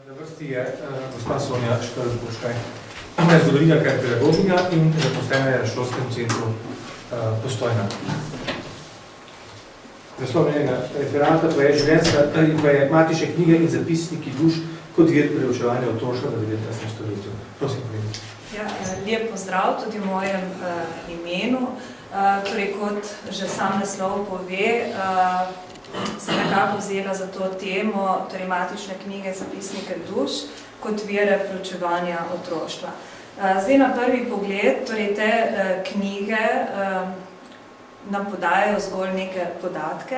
Na vrsti je gospa Sonja Škrlj-Puškaj, zgodovinarka in pedagoginja in zaposlena je na šolskem centru Postojna. Naslov njenega referata pa je Matične knjige in zapisniki duš kot vir preučevanja otroštva v 19. stoletju. Prosim, povedite. Ja, lep pozdrav tudi v mojem imenu. Torej, kot že sam naslov pove, sem nekako vzela za to temo, torej Matične knjige, zapisnike duš, kot vire preučevanja otroštva. Zdaj na prvi pogled, torej te knjige nam podajajo zgolj neke podatke,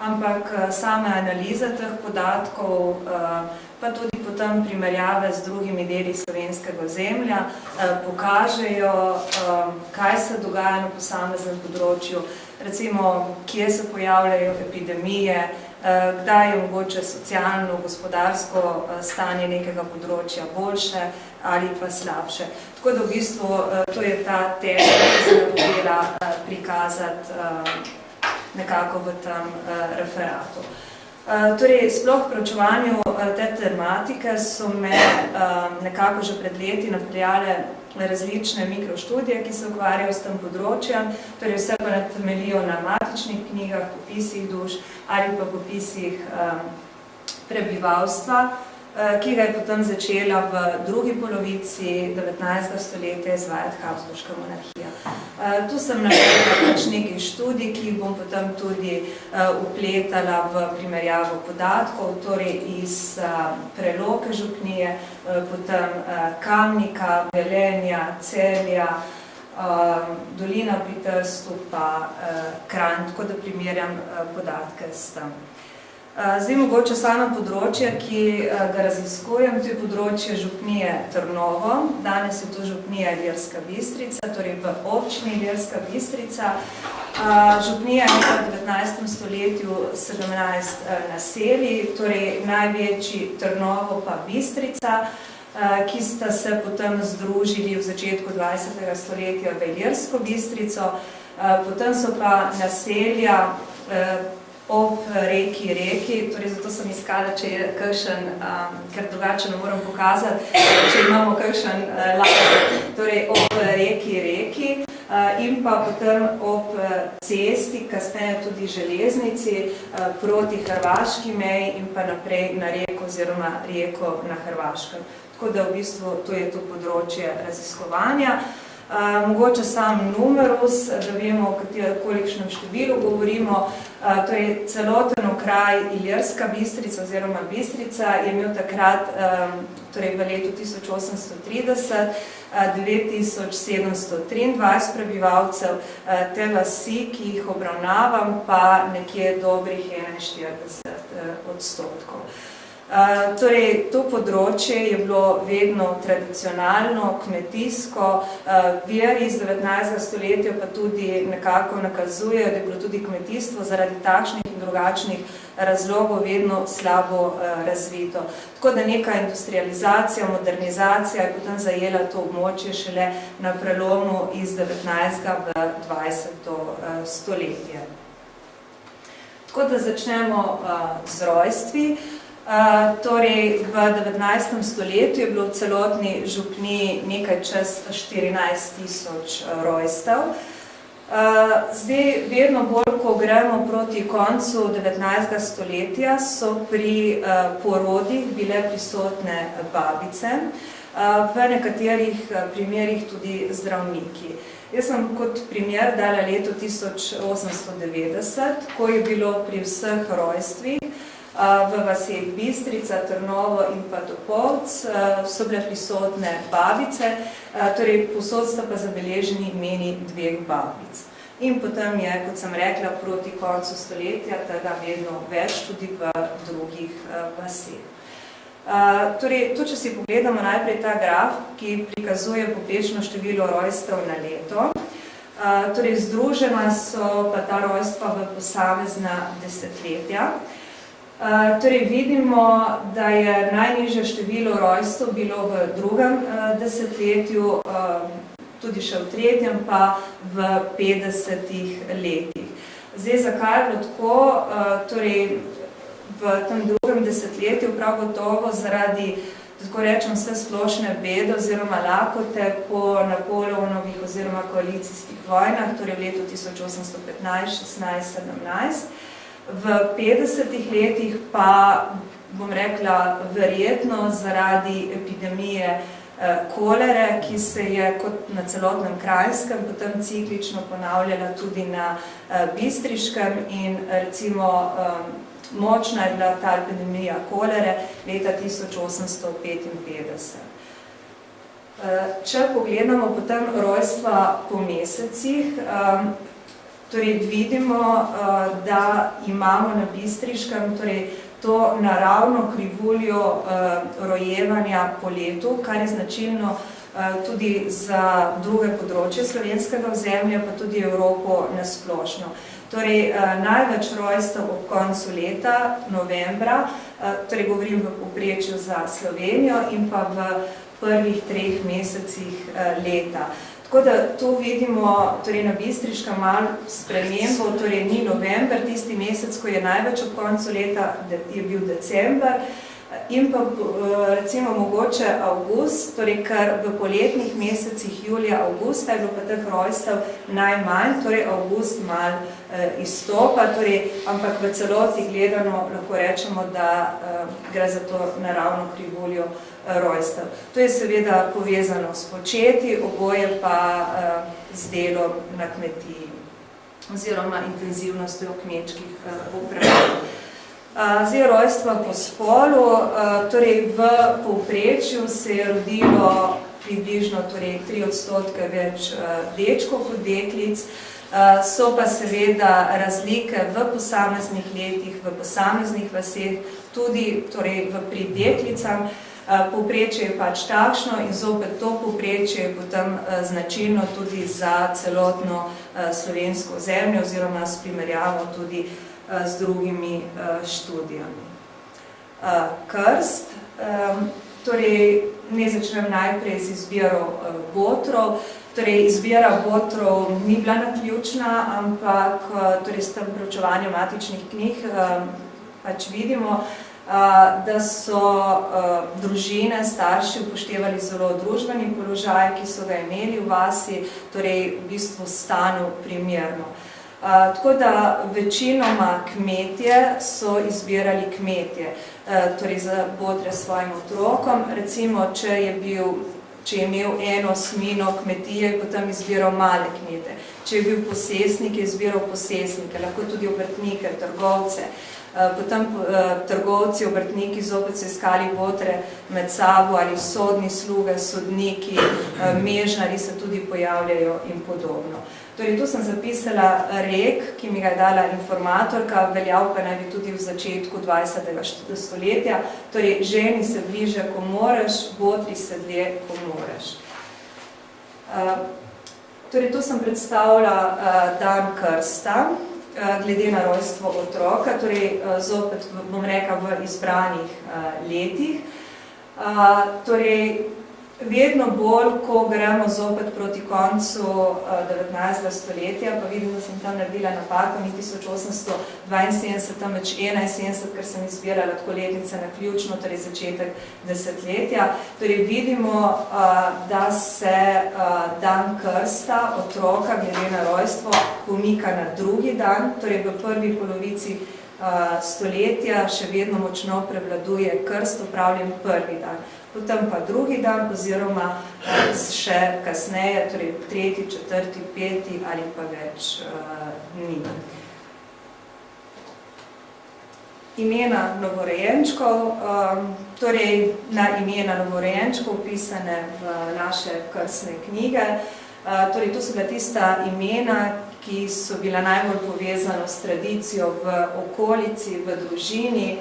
ampak same analize teh podatkov, pa tudi potem primerjave z drugimi deli slovenskega ozemlja, pokažejo, kaj se dogaja na posameznem področju, recimo, kje se pojavljajo epidemije, kdaj je mogoče socialno, gospodarsko stanje nekega področja boljše ali pa slabše. Tako da v bistvu to je ta tema, ki se nam želela prikazati nekako v tem referatu. Torej, sploh v preučevanju te tematike so me nekako že pred leti napeljale različne mikroštudije, ki se ukvarjajo s tem področjem, torej vse pa temeljijo na matičnih knjigah, popisih duš ali pa popisih prebivalstva, ki ga je potem začela v drugi polovici 19. stoletja izvajati Habsburška monarhija. Tu sem naredila nekaj študij, ki jih bom potem tudi vpletala v primerjavo podatkov, torej iz Preloke župnije, potem Kamnika, Velenja, Celja, Dolina pri Trstu pa Kranj, tako da primerjam podatke s tem. Zdaj mogoče samo področje, ki ga raziskujem, to je področje župnije Trnovo. Danes je to župnija Ilirska Bistrica, torej v občini Ilirska Bistrica. Župnija je v 19. stoletju 17 naselij, torej največji Trnovo pa Bistrica, ki sta se potem združili v začetku 20. stoletja v Ilirsko Bistrico. Potem so pa naselja ob reki, torej zato sem iskala, če je kakšen, ker drugače ne moram pokazati, če imamo kakšen laser, torej ob reki in pa potem ob cesti, kasneje tudi železnici, proti hrvaški meji in pa naprej na reko oziroma reko na Hrvaškem. Tako da v bistvu to je to področje raziskovanja. Mogoče sam numerus, da vemo, o kolikšnem številu govorimo. Torej, celoten okraj Ilirska Bistrica oziroma Bistrica je imel takrat, torej v letu 1830, 9723 prebivalcev, te vasi, ki jih obravnavam, pa nekje dobrih 41 odstotkov. Torej, to področje je bilo vedno tradicionalno, kmetijsko, vir iz 19. stoletja pa tudi nekako nakazuje, da je bilo tudi kmetijstvo zaradi takšnih in drugačnih razlogov vedno slabo razvito. Tako da neka industrializacija, modernizacija je potem zajela to območje šele na prelomu iz 19. v 20. stoletje. Tako da začnemo z rojstvi. Torej, v 19. stoletju je bilo v celotni župniji nekaj čez 14 000 rojstev. Zdaj, vedno bolj, ko gremo proti koncu 19. stoletja, so pri porodih bile prisotne babice, v nekaterih primerih tudi zdravniki. Jaz sem kot primer dala leto 1890, ko je bilo pri vseh rojstvih v vaseh Bistrica, Trnovo in pa Topolc so bile prisotne babice, torej povsod sta pa zabeleženi imeni dveh babic. In potem je, kot sem rekla, proti koncu stoletja tega vedno več tudi v drugih vaseh. Torej, to, če si pogledamo najprej ta graf, ki prikazuje povprečno število rojstev na leto. Torej, združena so pa ta rojstva v posamezna desetletja. Torej, vidimo, da je najnižje število rojstev bilo v drugem desetletju, tudi še v tretjem, pa v 50 letih. Zdaj, zakaj je bilo tako? Torej, v tem drugem desetletju prav gotovo zaradi, tako rečem, vse splošne bede oziroma lakote po Napoleonovih oziroma koalicijskih vojnah, torej v letu 1815, 16, 17. V 50 letih pa, bom rekla, verjetno zaradi epidemije kolere, ki se je kot na celotnem Kranjskem potem ciklično ponavljala tudi na Bistriškem in recimo močna je bila ta epidemija kolere leta 1855. Če pogledamo potem rojstva po mesecih, torej vidimo, da imamo na Bistriškem to naravno krivuljo rojevanja po letu, kar je značilno tudi za druge področje slovenskega ozemlja, pa tudi Evropo nasplošno. Torej, največ rojstev ob koncu leta, novembra, torej govorim v povprečju za Slovenijo in pa v prvih 3 mesecih leta. Tako da tu vidimo torej na Bistriškem malo spremembo, torej ni november, tisti mesec, ko je največ ob koncu leta, je bil december, in pa recimo mogoče avgust, torej kar v poletnih mesecih julija, avgusta je bilo pa teh rojstev najmanj, torej avgust malo izstopa, torej, ampak v celoti gledano lahko rečemo, da gre za to naravno krivuljo rojstev. To je seveda povezano s početi, oboje pa z delom na kmetiji oziroma intenzivnostjo kmečkih opravil. Zdaj rojstva po spolu, torej v povprečju se je rodilo približno 3% več dečkov kot deklic, so pa seveda razlike v posameznih letih, v posameznih vaseh, tudi pri deklicam. Povprečje je pač takšno in zopet to povprečje je potem značilno tudi za celotno slovensko ozemlje oziroma s primerjavo tudi z drugimi študijami. Krst, torej ne začnem najprej z izbiro botrov, torej izbira botrov ni bila naključna, ampak torej s tem preučevanjem matičnih knjig pač vidimo, da so družine, starši upoštevali zelo družbeni položaj, ki so ga imeli v vasi, torej v bistvu stanu primerno. Tako da večinoma kmetje so izbirali kmetje, torej za botre svojim otrokom. Recimo, če je imel 1/8 kmetije, je potem izbiral male kmete. Če je bil posestnik, je izbiral posestnike, lahko tudi obrtnike, trgovce. Potem trgovci, obrtniki zopet so iskali botre med sabo ali sodni sluge, sodniki, mežnari se tudi pojavljajo in podobno. Torej, tu sem zapisala rek, ki mi ga je dala informatorka, veljal pa naj bi tudi v začetku 20. stoletja, torej ženi se bliže, ko moreš, botri se dlje, ko moreš. Torej, tu sem predstavila dan krsta, glede na rojstvo otroka, torej zopet bom rekla v izbranih letih. Torej, vedno bolj, ko gremo zopet proti koncu 19. stoletja, pa vidim, da sem tam naredila napako, ni 1872, temveč 71, ker sem izbirala tako letnice naključno, torej začetek desetletja. Torej vidimo, da se dan krsta otroka glede na rojstvo pomika na drugi dan, torej v prvi polovici stoletja še vedno močno prevladuje krst opravljen prvi dan. Potem pa drugi dan oziroma še kasneje, torej 3., 4., 5. ali pa več dni. Imena novorojenčkov, torej na imena novorojenčkov pisane v naše krstne knjige. Torej, to so bila tista imena, ki so bila najbolj povezana s tradicijo v okolici, v družini,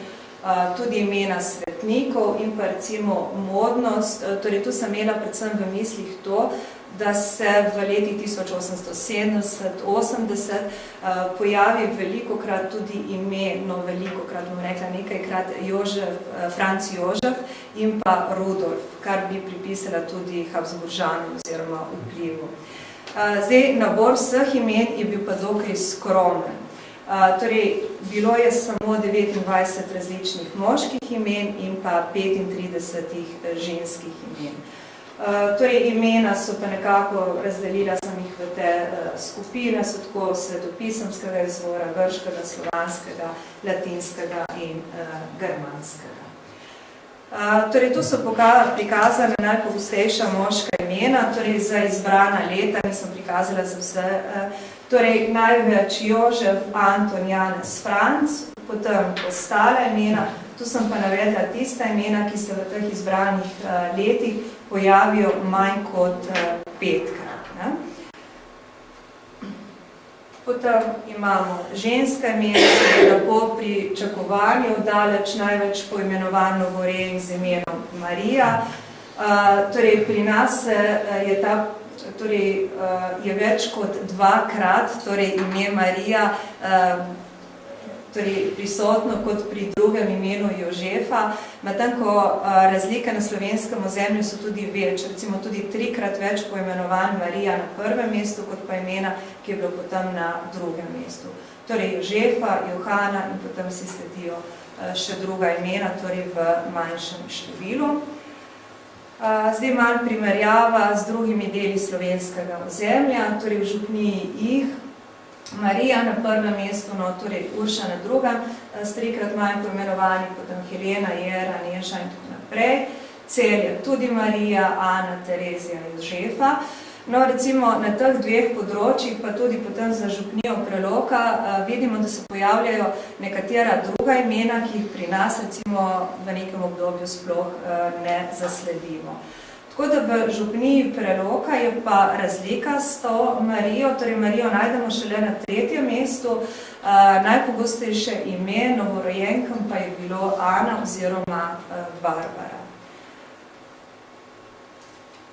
tudi imena svetnikov in pa recimo modnost. Torej, tu sem imela predvsem v mislih to, da se v letih 1870-80 pojavi velikokrat tudi ime, no velikokrat, bom rekla nekajkrat, Franc Jožef in pa Rudolf, kar bi pripisala tudi Habsburžanom oziroma vplivu. Zdaj, nabor vseh imen je bil pa dokaj skromen. Torej, bilo je samo 29 različnih moških imen in pa 35 ženskih imen. Torej, imena so pa nekako razdelila sem jih v te skupine, so tako svetopisemskega izvora, grškega, slovanskega, latinskega in germanskega. Torej, tu so prikazane najpogostejša moška imena, torej za izbrana leta, nisem prikazala za vse, torej največ Jožef, Anton, Janez, Franc, potem ostala imena, tu sem pa navedla tista imena, ki se v teh izbranih letih pojavijo manj kot 5-krat. Ne? Potem imamo ženska imena, seveda po pričakovanju, daleč največ poimenovan novorejen z imenom Marija. Torej, pri nas je je več kot 2-krat, torej ime Marija, torej prisotno kot pri drugem imenu Jožefa, medtem ko razlike na slovenskem ozemlju so tudi več, recimo tudi 3-krat več poimenovan Marija na prvem mestu, kot pa imena, ki je bilo potem na drugem mestu. Torej Jožefa, Johana in potem si sledijo še druga imena, torej v manjšem številu. Zdaj malo primerjava z drugimi deli slovenskega ozemlja, torej v župniji Ih, Marija na prvem mestu, no, torej Urša na drugem, s 3-krat manj poimenovani, potem Helena, Jera, Neša in tako naprej. Celje tudi Marija, Ana, Terezija in Jožefa. No, recimo na teh dveh področjih, pa tudi potem za župnijo Preloka, vidimo, da se pojavljajo nekatera druga imena, ki jih pri nas recimo v nekem obdobju sploh ne zasledimo. Tako da v župniji Preloka je pa razlika s to Marijo, torej Marijo najdemo šele na 3. mestu, najpogostejše ime novorojenkem pa je bilo Ana oziroma Barbara.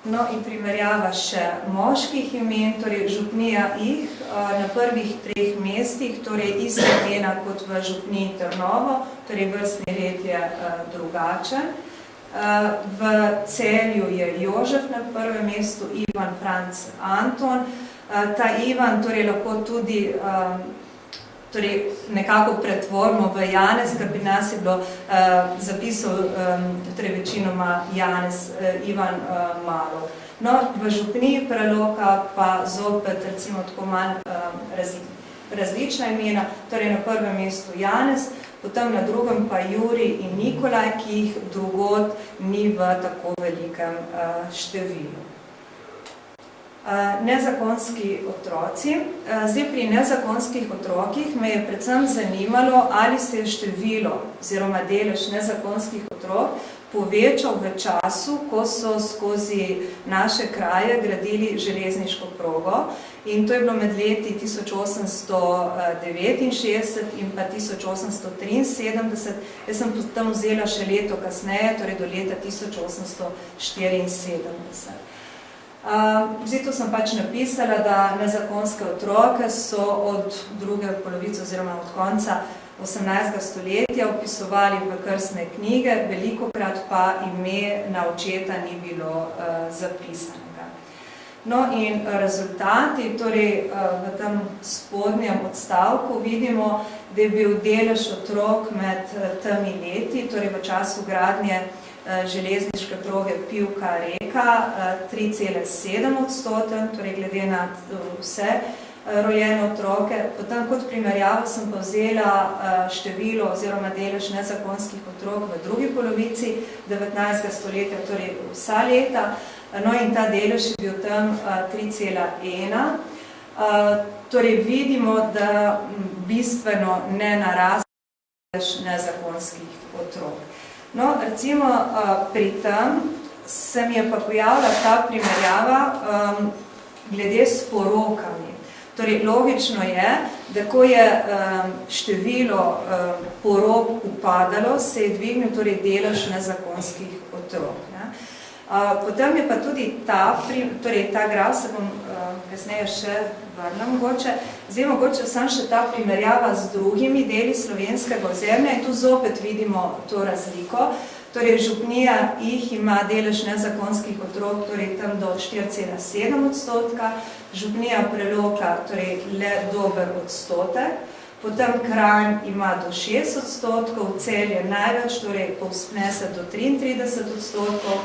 No in primerjava še moških imen, torej župnija Ih na prvih 3 mestih, torej ista imena kot v župniji Trnovo, torej vrstni red je drugačen. V Celju je Jožef na prvem mestu, Ivan, Franc, Anton. Ta Ivan torej lahko tudi nekako pretvorimo v Janez, ker pri nas je bilo zapisal torej večinoma Janez, Ivan malo. No, v župniji Preloka pa zopet recimo tako manj različna imena, torej na prvem mestu Janez, potem na drugem pa Jurij in Nikolaj, ki jih drugod ni v tako velikem številu. Nezakonski otroci. Zdaj pri nezakonskih otrokih me je predvsem zanimalo, ali se je število oziroma delež nezakonskih otrok povečal v času, ko so skozi naše kraje gradili železniško progo. In to je bilo med leti 1869 in pa 1873. Jaz sem tam vzela še leto kasneje, torej do leta 1874. Zdaj to sem pač napisala, da nezakonske otroke so od druge polovice oziroma od konca 18. stoletja opisovali v krstne knjige, velikokrat pa ime na očeta ni bilo zapisanega. No in rezultati, torej v tem spodnjem odstavku vidimo, da je bil delež otrok med temi leti, torej v času gradnje železniške proge Pivka-Reka 3,7%, torej glede na vse rojene otroke. Potem kot primerjavo sem pa vzela število oziroma delež nezakonskih otrok v drugi polovici 19. stoletja, torej vsa leta. No in ta delež je bil tam 3,1. Torej vidimo, da bistveno ne naraste delež nezakonskih otrok. No, recimo pri tem se mi je pa pojavila ta primerjava glede s porokami. Torej, logično je, da ko je število porok upadalo, se je dvignil torej delež nezakonskih otrok. Ne? Potem je pa tudi ta graf, se bom kasneje še vrnila mogoče. Zdaj mogoče sem še ta primerjava z drugimi deli slovenskega ozemlja in tu zopet vidimo to razliko. Torej, župnija Ih ima delež nezakonskih otrok, torej tam do 4,7%, župnija Preloka, torej le dober odstotek, potem Kranj ima do 6%, Celje največ, torej povzpne se do 33%.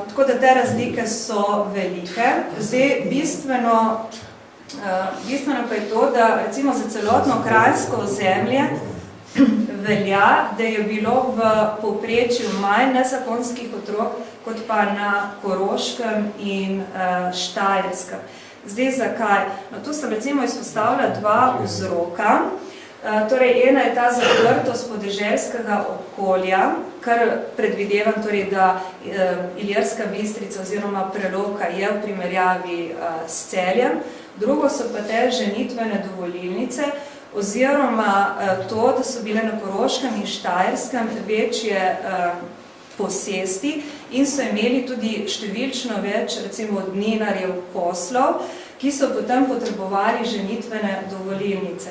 Tako da te razlike so velike. Zdaj, bistveno pa je to, da recimo za celotno kranjsko ozemlje velja, da je bilo v povprečju manj nezakonskih otrok, kot pa na Koroškem in Štajerskem. Zdaj, zakaj? No, tu sem recimo izpostavila dva vzroka. Torej, ena je ta zaprtost podeželskega okolja, kar predvidevam, torej, da Ilirska Bistrica oziroma Preloka je v primerjavi s Celjem. Drugo so pa te ženitvene dovolilnice, oziroma to, da so bile na Koroškem in Štajerskem večje posesti in so imeli tudi številčno več, recimo, dninarjev poslov, ki so potem potrebovali ženitvene dovolilnice.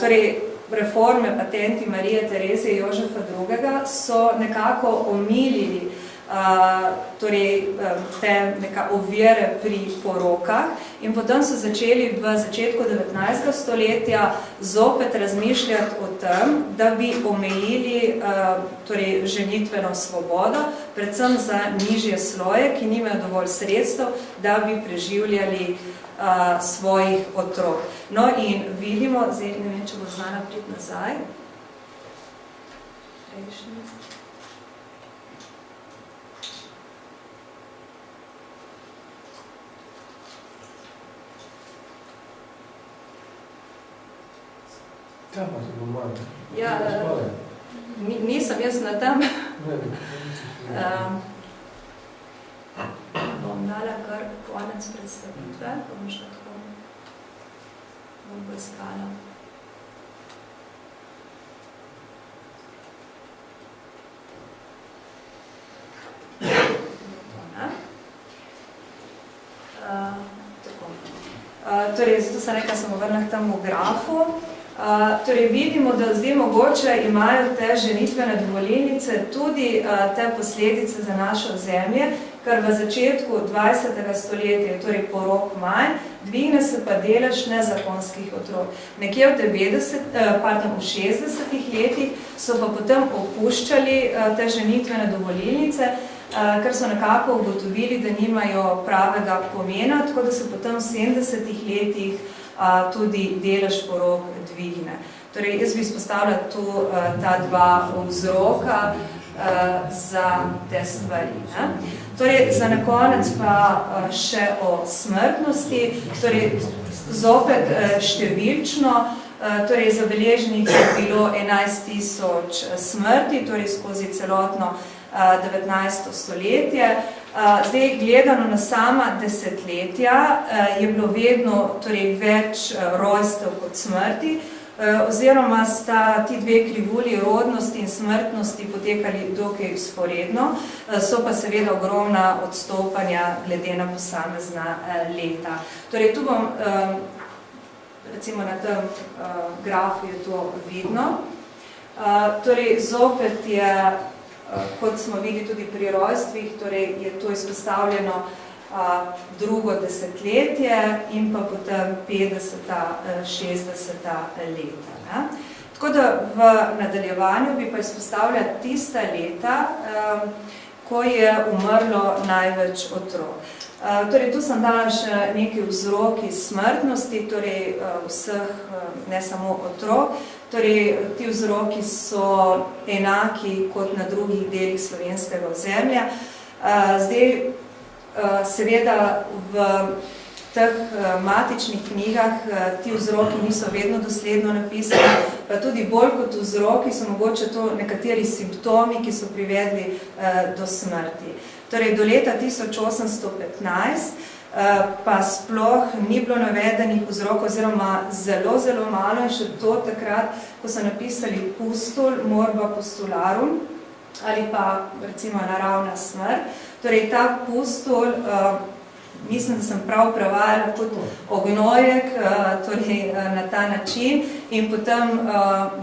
Torej, reforme patenti Marije Terezije Jožefa II. So nekako omilili te ovire pri porokah in potem so začeli v začetku 19. stoletja zopet razmišljati o tem, da bi omejili ženitveno svobodo, predvsem za nižje sloje, ki nimajo dovolj sredstev, da bi preživljali svojih otrok. No in vidimo, zdaj ne vem, če bo znana priti nazaj. Prejšnji. Tam pa se bo malo. Ja, nisem jaz na tam. Bom dala kar konec predstavitve, bom šla tako, bom poiskala. Torej, zato sem rekla, sem vrnila k temu grafu. Torej, vidimo, da zdaj mogoče imajo te ženitvene dovolilnice tudi te posledice za naše ozemlje, ker v začetku 20. stoletja je torej porok manj, dvigne se pa delež nezakonskih otrok. Nekje v 60. letih so pa potem opuščali te ženitvene dovolilnice, ker so nekako ugotovili, da nimajo pravega pomena, tako da se potem v 70. letih tudi delež porok dvigne. Torej, jaz bi izpostavila tu ta dva vzroka za te stvari. Torej, za na konec pa še o smrtnosti, torej zopet številčno, torej zabeleženih je bilo 11.000 smrti, torej skozi celotno 19. stoletje. Zdaj, gledano na sama desetletja, je bilo vedno več rojstev kot smrti, oziroma sta ti dve krivulji rodnosti in smrtnosti potekali dokaj vzporedno, so pa seveda ogromna odstopanja glede na posamezna leta. Torej, tu bom, recimo na tem grafu je to vidno. Torej, zopet je, kot smo videli tudi pri rojstvih, torej je to izpostavljeno drugo desetletje in pa potem 50. 60. leta. Tako da v nadaljevanju bi pa izpostavljala tista leta, ko je umrlo največ otrok. Torej, tu sem dala še nekaj vzroki smrtnosti, torej vseh, ne samo otrok. Torej, ti vzroki so enaki kot na drugih delih slovenskega ozemlja. Zdaj, seveda v teh matičnih knjigah ti vzroki niso vedno dosledno napisani, pa tudi bolj kot vzroki so mogoče to nekateri simptomi, ki so privedli do smrti. Torej, do leta 1815 pa sploh ni bilo navedenih vzrokov, oziroma zelo, zelo malo, in še to takrat, ko so napisali pustul, morba postularum, ali pa recimo naravna smrt. Torej, ta pustul, mislim, da sem prav prevajala kot ognojek, torej na ta način, in potem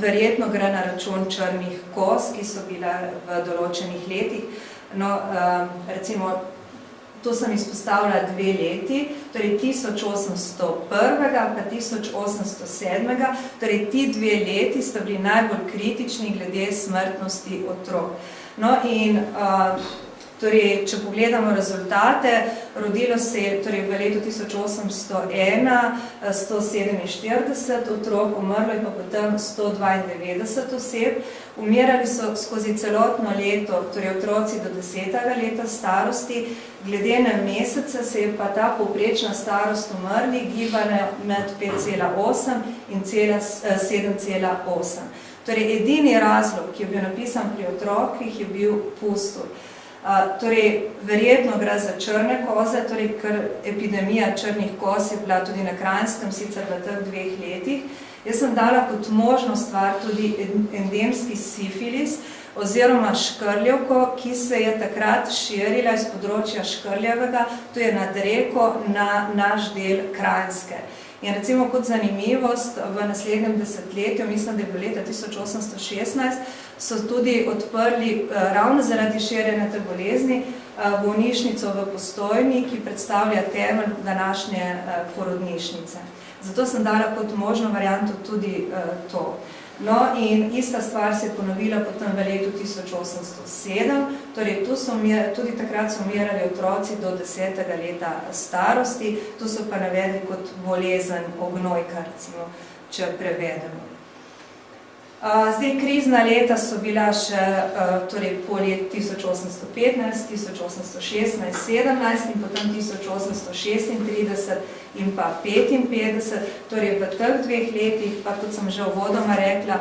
verjetno gre na račun črnih koz, ki so bile v določenih letih. No, recimo, to sem izpostavila 2 leti, torej 1801 pa 1807, torej ti 2 leti sta bili najbolj kritični glede smrtnosti otrok. No in torej, če pogledamo rezultate, rodilo se je torej, v letu 1801 147 otrok, umrlo je pa potem 192 oseb. Umirali so skozi celotno leto, torej otroci do 10. leta starosti. Glede na mesece se je pa ta povprečna starost umrlih gibala med 5,8 in 7,8. Torej, edini razlog, ki je bil napisan pri otrokih, je bil pustur. Torej, verjetno gre za črne koze, torej, ker epidemija črnih koz je bila tudi na Kranjskem, sicer v teh 2 letih. Jaz sem dala kot možno stvar tudi endemski sifilis oziroma škrljevko, ki se je takrat širila iz področja Škrljevega, to je nad reko na naš del Kranjske. In recimo kot zanimivost, v naslednjem desetletju, mislim, da je bilo leta 1816, so tudi odprli ravno zaradi širjenja te bolezni bolnišnico v Postojni, ki predstavlja temelj današnje porodnišnice. Zato sem dala kot možno varianto tudi to. No in ista stvar se je ponovila potem v letu 1807, torej tudi takrat so umirali otroci do 10. leta starosti, tu so pa navedli kot bolezen ognojka, recimo, če prevedemo. Zdaj, krizna leta so bila še torej, po let 1815, 1816, 17 in potem 1836 in pa 55. Torej, v teh 2 letih, pa kot sem že uvodoma rekla,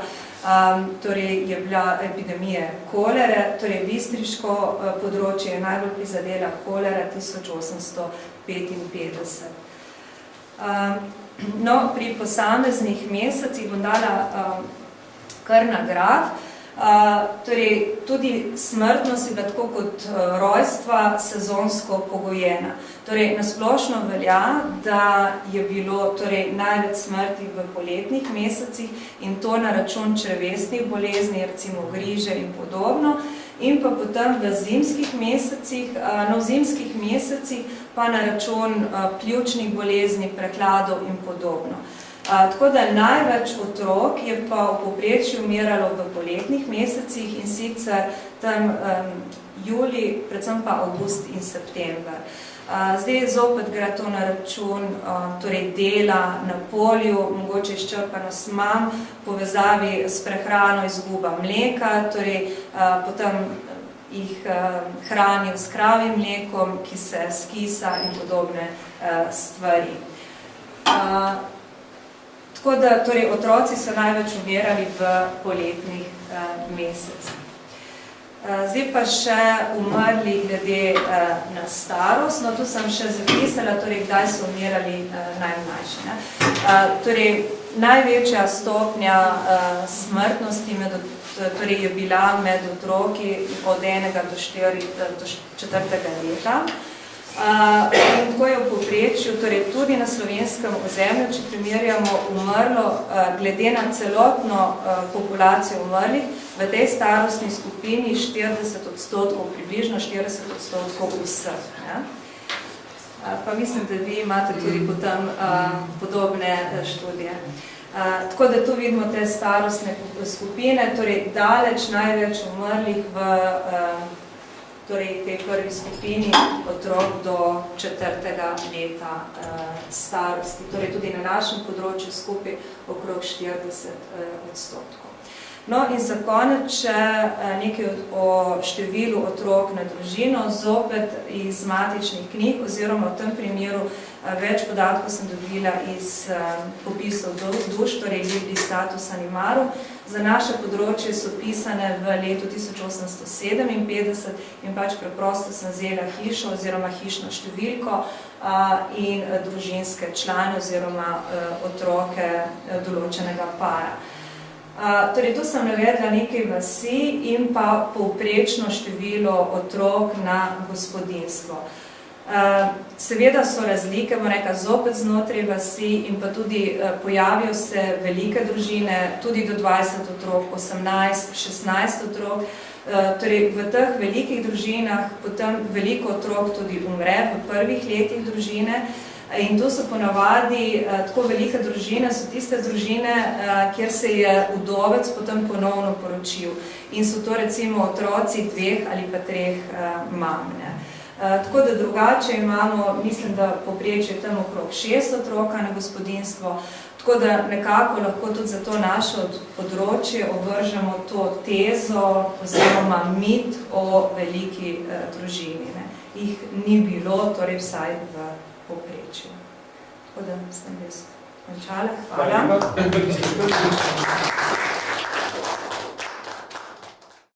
torej je bila epidemija kolere, torej bistriško področje je najbolj prizadela kolera 1855. No, pri posameznih mesecih bom dala kar na graf. Torej, tudi smrtnost je bila tako kot rojstva sezonsko pogojena. Torej, nasplošno velja, da je bilo torej, največ smrti v poletnih mesecih in to na račun črevesnih bolezni, recimo griže in podobno. In pa potem v zimskih mesecih, v zimskih mesecih pa na račun pljučnih bolezni, prehladov in podobno. Tako da največ otrok je pa v povprečju umiralo v poletnih mesecih in sicer tam julij, predvsem pa avgust in september. Zdaj zopet gre to na račun torej dela na polju, mogoče izčrpanost mam, povezavi s prehrano, izguba mleka, torej potem jih hranijo s kravjim mlekom, ki se skisa in podobne stvari. Tako da torej, otroci so največ umirali v poletnih mesecih. Zdaj pa še umrli glede na starost. No, tu sem še zapisala, torej, kdaj so umirali najmlajši. Torej, največja stopnja smrtnosti torej, je bila med otroki od 1 do 4. leta. In tako je v povprečju, torej tudi na slovenskem ozemlju, če primerjamo umrlo, glede na celotno populacijo umrlih, v tej starostni skupini 40%, približno 40% vseh. Pa mislim, da vi imate tudi potem podobne študije. Tako da tu vidimo te starostne skupine, torej daleč največ umrlih v torej tej prvi skupini otrok do 4. leta starosti. Torej tudi na našem področju skupaj okrog 40%. No in za konec še nekaj o številu otrok na družino, zopet iz matičnih knjig, oziroma v tem primeru več podatkov sem dobila iz popisov duš, torej Libri Status Animarum. Za naše področje so pisane v letu 1857 in pač preprosto sem vzela hišo oziroma hišno številko in družinske člane oziroma otroke določenega para. Torej, tu sem navedla nekaj vasi in pa povprečno število otrok na gospodinjstvo. Seveda so razlike, bom rekla, zopet znotraj vasi in pa tudi pojavijo se velike družine, tudi do 20 otrok, 18, 16 otrok. Torej, v teh velikih družinah potem veliko otrok tudi umre v prvih letih družine in to so ponavadi tako velike družine, so tiste družine, kjer se je vdovec potem ponovno poročil in so to recimo otroci 2 ali pa 3 mam. Tako da drugače imamo, mislim, da povprečje tam okrog 6 otroka na gospodinjstvo, tako da nekako lahko tudi za to naše področje ovržemo to tezo oziroma mit o veliki družini. Jih ni bilo, torej vsaj v povprečju. Tako da sem jaz končala. Hvala.